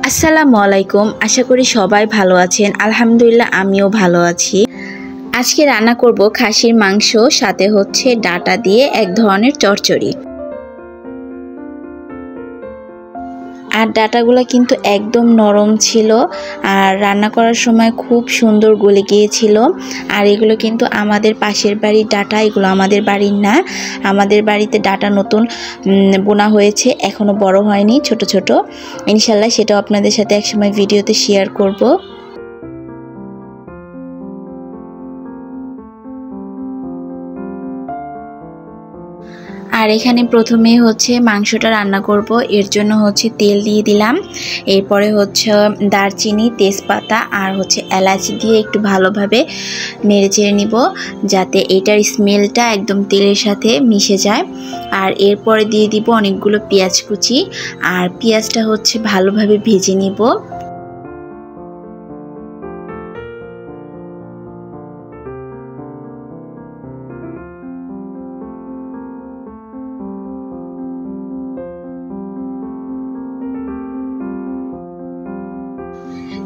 আসসালামু আলাইকুম। আশা করি সবাই ভালো আছেন। আলহামদুলিল্লাহ আমিও ভালো আছি। আজকে রান্না করব খাসির মাংস, সাথে হচ্ছে ডাটা দিয়ে এক ধরনের চচ্চড়ি। আর ডাটাগুলো কিন্তু একদম নরম ছিল, আর রান্না করার সময় খুব সুন্দর গলে গিয়েছিল। আর এগুলো কিন্তু আমাদের পাশের বাড়ির ডাটা, এগুলো আমাদের বাড়ির না। আমাদের বাড়িতে ডাটা নতুন বোনা হয়েছে, এখনও বড় হয়নি, ছোট ছোট। ইনশাল্লাহ সেটাও আপনাদের সাথে একসময় ভিডিওতে শেয়ার করব। আর এখানে প্রথমে হচ্ছে মাংসটা রান্না করব, এর জন্য হচ্ছে তেল দিয়ে দিলাম। এরপরে হচ্ছে দারচিনি, তেজপাতা আর হচ্ছে এলাচ দিয়ে একটু ভালোভাবে নেড়ে চেড়ে নিব, যাতে এটার স্মেলটা একদম তেলের সাথে মিশে যায়। আর এরপরে দিয়ে দিব অনেকগুলো পেঁয়াজ কুচি, আর পেঁয়াজটা হচ্ছে ভালোভাবে ভেজে নিব।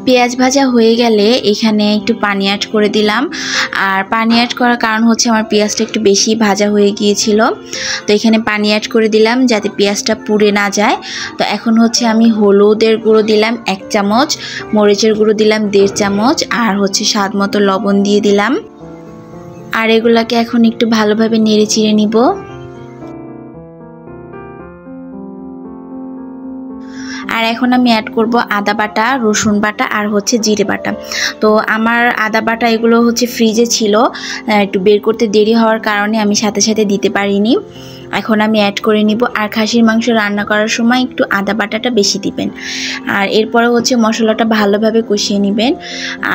পেঁয়াজ ভাজা হয়ে গেলে এখানে একটু পানি অ্যাড করে দিলাম। আর পানি অ্যাড করার কারণ হচ্ছে আমার পেঁয়াজটা একটু বেশি ভাজা হয়ে গিয়েছিল, তো এখানে পানি অ্যাড করে দিলাম যাতে পেঁয়াজটা পুড়ে না যায়। তো এখন হচ্ছে আমি হলুদের গুঁড়ো দিলাম 1 চামচ, মরিচের গুঁড়ো দিলাম 1.5 চামচ, আর হচ্ছে স্বাদ মতো লবণ দিয়ে দিলাম। আর এগুলাকে এখন একটু ভালোভাবে নেড়ে চিড়ে নিব। আর এখন আমি অ্যাড করব আদা বাটা, রসুন বাটা আর হচ্ছে জিরে বাটা। তো আমার আদা বাটা এগুলো হচ্ছে ফ্রিজে ছিল, একটু বের করতে দেরি হওয়ার কারণে আমি সাথে সাথে দিতে পারিনি। এখন আমি অ্যাড করে নিব। আর খাসির মাংস রান্না করার সময় একটু আদা বাটাটা বেশি দিবেন। আর এরপরে হচ্ছে মশলাটা ভালোভাবে কষিয়ে নেবেন।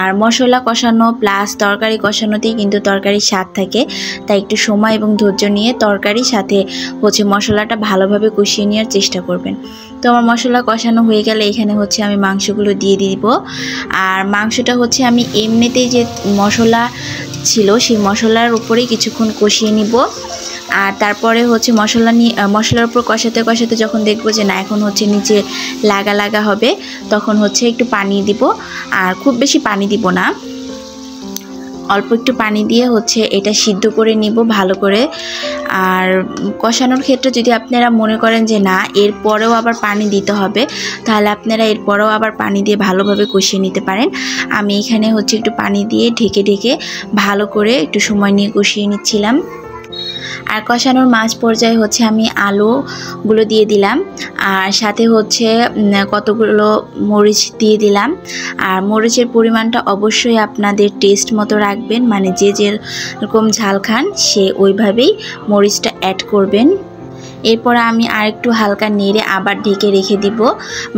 আর মশলা কষানো প্লাস তরকারি কষানোতেই কিন্তু তরকারির স্বাদ থাকে, তাই একটু সময় এবং ধৈর্য নিয়ে তরকারির সাথে হচ্ছে মশলাটা ভালোভাবে কষিয়ে নেওয়ার চেষ্টা করবেন। তো আমার মশলা কষানো হয়ে গেলে এখানে হচ্ছে আমি মাংসগুলো দিয়ে দিব। আর মাংসটা হচ্ছে আমি এমনিতেই যে মশলা ছিল সেই মশলার উপরেই কিছুক্ষণ কষিয়ে নিব। আর তারপরে হচ্ছে মশলার উপর কষাতে কষাতে যখন দেখবো যে না এখন হচ্ছে নিচে লাগা লাগা হবে, তখন হচ্ছে একটু পানি দিব। আর খুব বেশি পানি দিব না, অল্প একটু পানি দিয়ে হচ্ছে এটা সিদ্ধ করে নিব ভালো করে। আর কষানোর ক্ষেত্রে যদি আপনারা মনে করেন যে না এরপরেও আবার পানি দিতে হবে, তাহলে আপনারা এরপরেও আবার পানি দিয়ে ভালোভাবে কষিয়ে নিতে পারেন। আমি এখানে হচ্ছে একটু পানি দিয়ে ঢেকে ঢেকে ভালো করে একটু সময় নিয়ে কষিয়ে নিচ্ছিলাম। আর কষানোর মাঝ পর্যায়ে হচ্ছে আমি আলুগুলো দিয়ে দিলাম, আর সাথে হচ্ছে কতগুলো মরিচ দিয়ে দিলাম। আর মরিচের পরিমাণটা অবশ্যই আপনাদের টেস্ট মতো রাখবেন, মানে যে যেরকম ঝাল খান সে ওইভাবেই মরিচটা অ্যাড করবেন। এরপর আমি আরেকটু হালকা নেড়ে আবার ঢেকে রেখে দিব।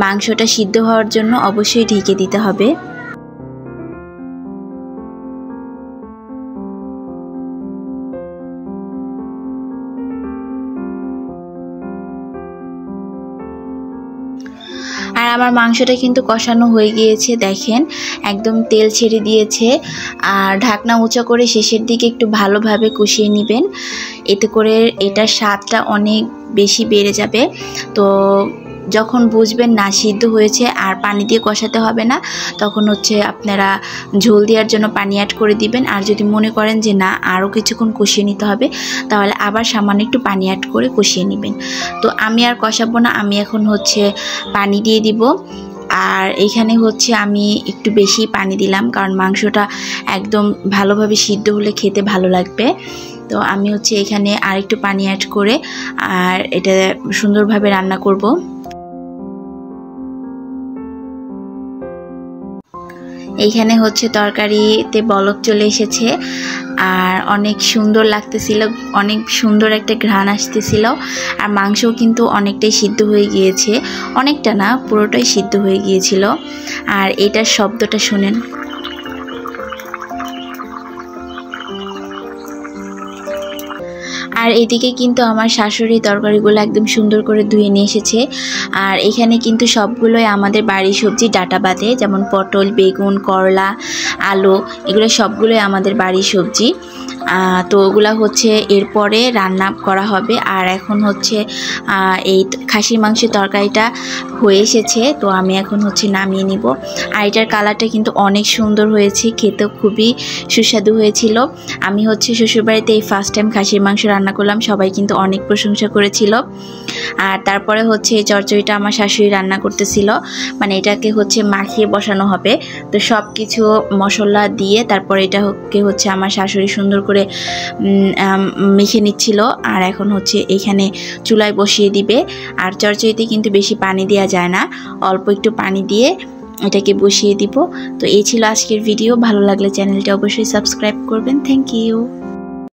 মাংসটা সিদ্ধ হওয়ার জন্য অবশ্যই ঢেকে দিতে হবে। আর আমার মাংসটা কিন্তু কষানো হয়ে গিয়েছে, দেখেন একদম তেল ছেড়ে দিয়েছে। আর ঢাকনা উঁচা করে শেষের দিকে একটু ভালোভাবে কষিয়ে নেবেন, এতে করে এটার স্বাদটা অনেক বেশি বেড়ে যাবে। তো যখন বুঝবেন না সিদ্ধ হয়েছে আর পানি দিয়ে কষাতে হবে না, তখন হচ্ছে আপনারা ঝোল দেওয়ার জন্য পানি অ্যাড করে দিবেন। আর যদি মনে করেন যে না আরও কিছুক্ষণ কষিয়ে নিতে হবে, তাহলে আবার সামান্য একটু পানি অ্যাড করে কষিয়ে নেবেন। তো আমি আর কষাবো না, আমি এখন হচ্ছে পানি দিয়ে দিব। আর এখানে হচ্ছে আমি একটু বেশি পানি দিলাম, কারণ মাংসটা একদম ভালোভাবে সিদ্ধ হলে খেতে ভালো লাগবে। তো আমি হচ্ছে এখানে আর একটু পানি অ্যাড করে আর এটা সুন্দরভাবে রান্না করব। এইখানে হচ্ছে তরকারিতে বলক চলে এসেছে, আর অনেক সুন্দর লাগতেছিল, অনেক সুন্দর একটা ঘ্রাণ আসতেছিল। আর মাংসও কিন্তু অনেকটাই সিদ্ধ হয়ে গিয়েছে, অনেকটা না পুরোটাই সিদ্ধ হয়ে গিয়েছিল। আর এটার শব্দটা শুনেন। আর এদিকে কিন্তু আমার শাশুড়ি তরকারিগুলো একদম সুন্দর করে ধুয়ে নিয়ে এসেছে। আর এখানে কিন্তু সবগুলোই আমাদের বাড়ির সবজি, ডাটা বাদে, যেমন পটল, বেগুন, করলা, আলু, এগুলো সবগুলোই আমাদের বাড়ির সবজি। তো ওগুলা হচ্ছে এরপরে রান্না করা হবে। আর এখন হচ্ছে এই খাসির মাংসের তরকারিটা হয়ে এসেছে, তো আমি এখন হচ্ছে নামিয়ে নিব। আর এটার কালারটা কিন্তু অনেক সুন্দর হয়েছে, খেতেও খুবই সুস্বাদু হয়েছিল। আমি হচ্ছে শ্বশুরবাড়িতে এই ফার্স্ট টাইম খাসির মাংস রান্না করলাম, সবাই কিন্তু অনেক প্রশংসা করেছিল। আর তারপরে হচ্ছে এই চচ্চড়িটা আমার শাশুড়ি রান্না করতেছিল, মানে এটাকে হচ্ছে মাখিয়ে বসানো হবে। তো সব কিছু মশলা দিয়ে তারপরে এটাকে হচ্ছে আমার শাশুড়ি সুন্দর করে মেখে নিচ্ছিল। আর এখন হচ্ছে এখানে চুলায় বসিয়ে দিবে। আর চচ্চড়িতে কিন্তু বেশি পানি দেওয়া যায় না, অল্প একটু পানি দিয়ে এটাকে বসিয়ে দিব। তো এই ছিল আজকের ভিডিও। ভালো লাগলে চ্যানেলটা অবশ্যই সাবস্ক্রাইব করবেন। Thank you.